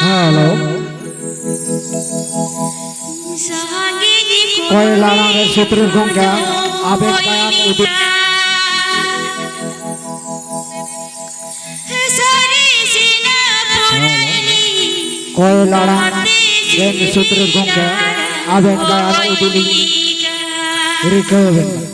hello कोयला रे सूत्र घोंगा आबे कायान उदित कोयला रे सूत्र घोंगा आबे कायान उदित रिकवन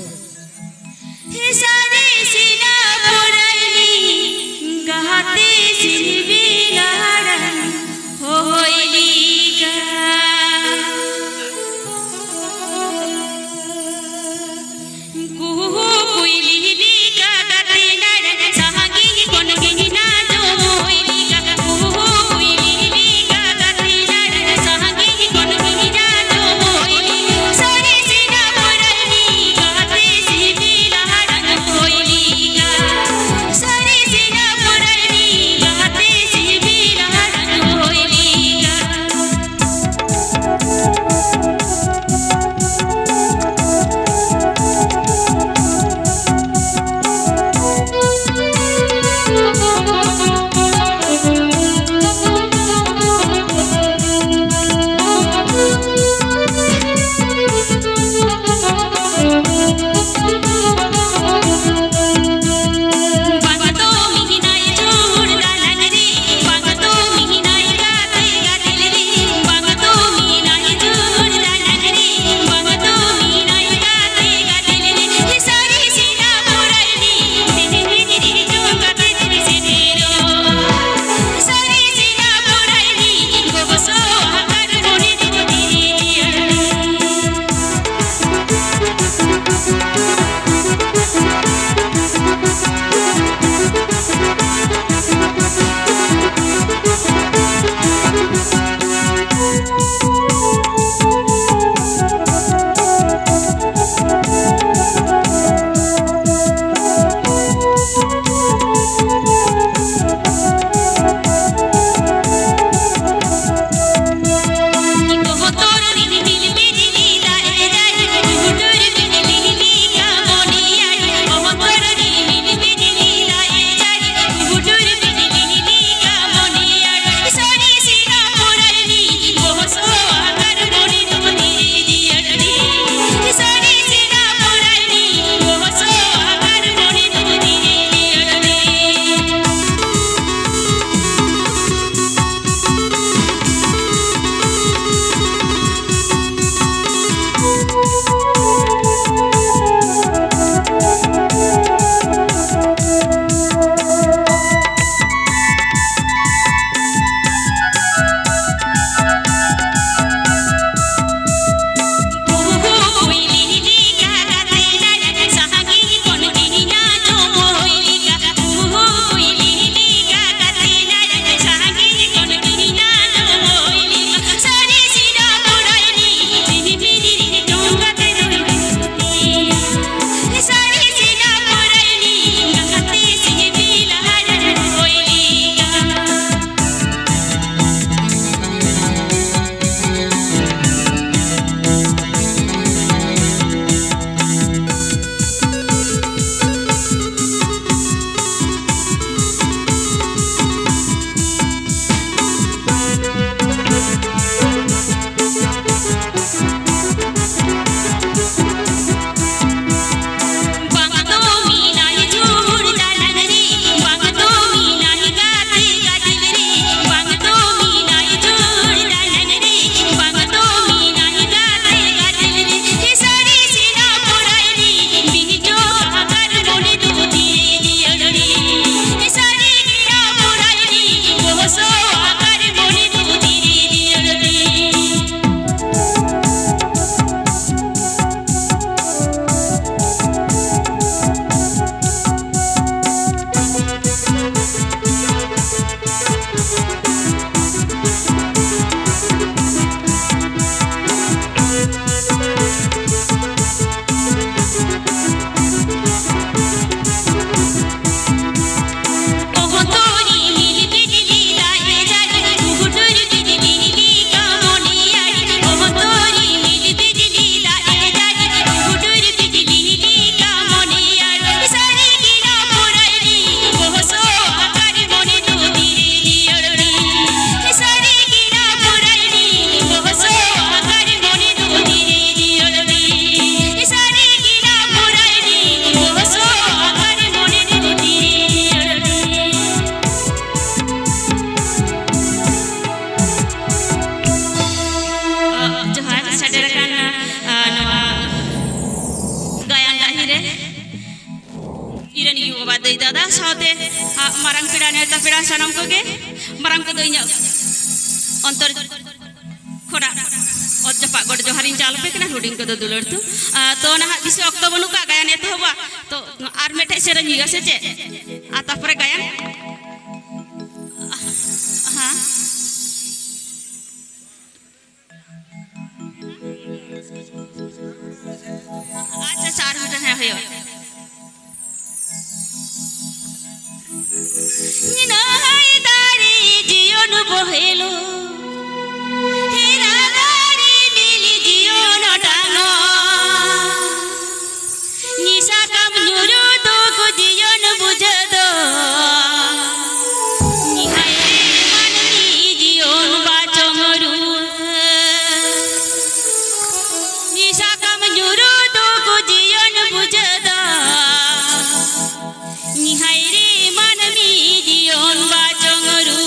दई दादा साथे मारंग पेड़ा नेता पेड़ा सानाम को गे मारंग को दई अंतर खोड़ा और जपा गड़ जोहारिन चाल पे कना हुडिंग को दुलर तो ना बिसे अक्तो बनु का गायन एतो हवा तो आर मेठे सेरन हिगा से चे आता पर गायन हां अच्छा 4 मिनट है होयो निनाई दारी जियोन बहेलो हेरा दारी मिली जियोन टांगो निशा कम नुरु तो को जियोन बुझे दो निहाई मानवी जियोन बाचो मरु निशा कम नुरु तो को जियोन बुझे दो निहाई रे मानवी जियोन बाचो मरु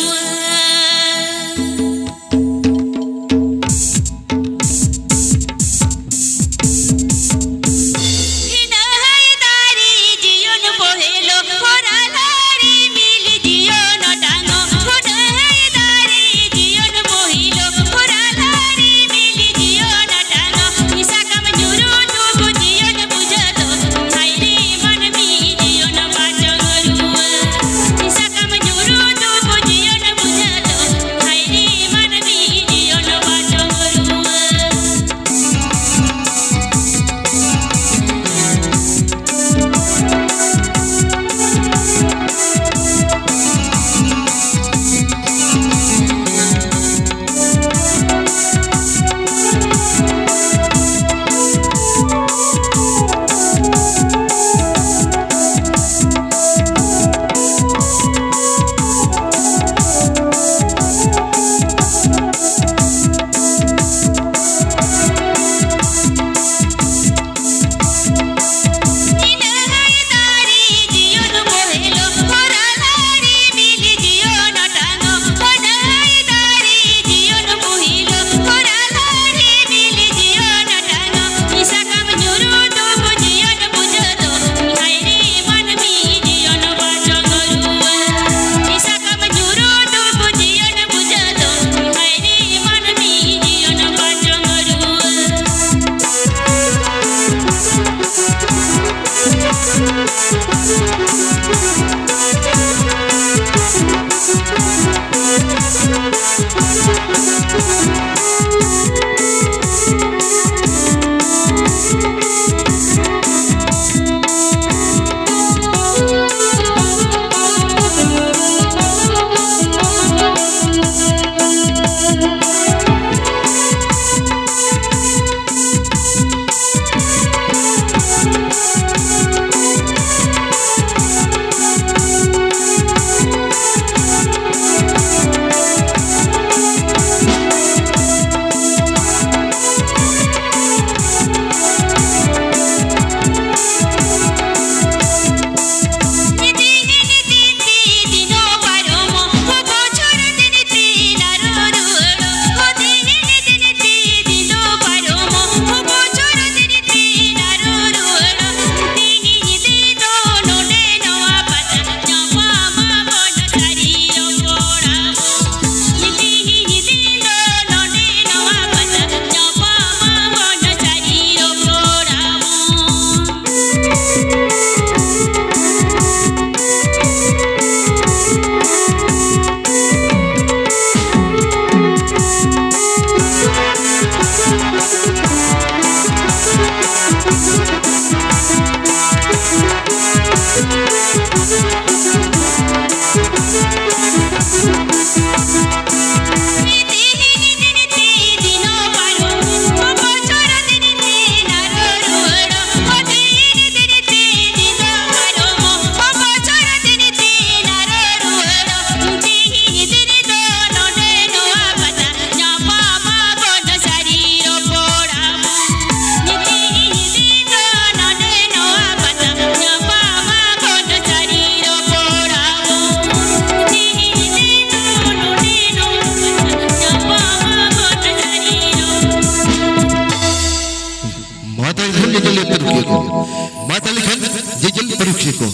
माता लिखन जेजल परुखे को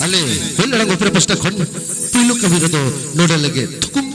अले होल लड़ांग ऊपर पस्ता खन पुलु कभी तो नोडल लगे थुकुम